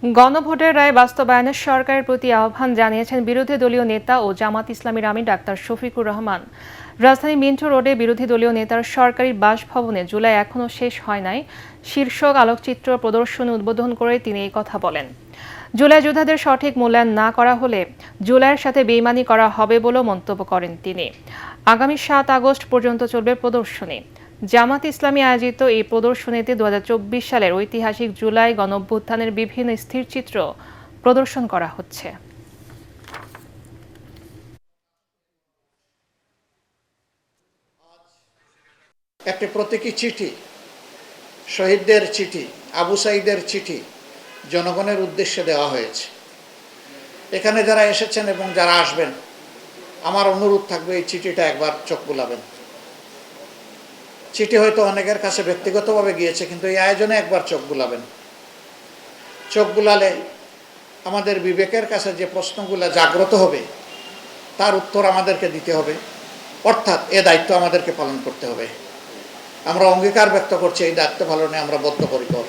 গণভোটের রায় বাস্তবায়নে সরকারের প্রতি আহ্বান জানিয়েছেন বিরোধী দলীয় নেতা ও জামাত ইসলামীর আমির ডাক্তার শফিকুর রহমান। রাজধানী মিন্টো রোডে বিরোধী দলীয় নেতার সরকারি বাসভবনে জুলাই এখনও শেষ হয় নাই শীর্ষক আলোকচিত্র প্রদর্শনী উদ্বোধন করে তিনি এই কথা বলেন। জুলাই যোদ্ধাদের সঠিক মূল্যায়ন না করা হলে জুলাইয়ের সাথে বেইমানি করা হবে বলেও মন্তব্য করেন তিনি। আগামী ৭ আগস্ট পর্যন্ত চলবে প্রদর্শনী। জামাত ইসলামী আয়োজিত এই প্রদর্শনীতে ২০২৪ সালের ঐতিহাসিক জুলাই গণঅভ্যুত্থানের বিভিন্ন স্থিরচিত্র প্রদর্শন করা হচ্ছে। একটি প্রতীকী চিঠি, শহীদদের চিঠি, আবু সাঈদের চিঠি জনগণের উদ্দেশ্যে দেওয়া হয়েছে। এখানে যারা এসেছেন এবং যারা আসবেন, আমার অনুরোধ থাকবে এই চিঠিটা একবার চোখ বুলাবেন। চিঠি হয়তো অনেকের কাছে ব্যক্তিগতভাবে গিয়েছে, কিন্তু এই আয়োজনে একবার চোখ বুলাবেন। চোখ বুলালে আমাদের বিবেকের কাছে যে প্রশ্নগুলো জাগ্রত হবে তার উত্তর আমাদেরকে দিতে হবে, অর্থাৎ এ দায়িত্ব আমাদেরকে পালন করতে হবে। আমরা অঙ্গীকার ব্যক্ত করছি এই দায়িত্ব পালনে আমরা বদ্ধপরিকর।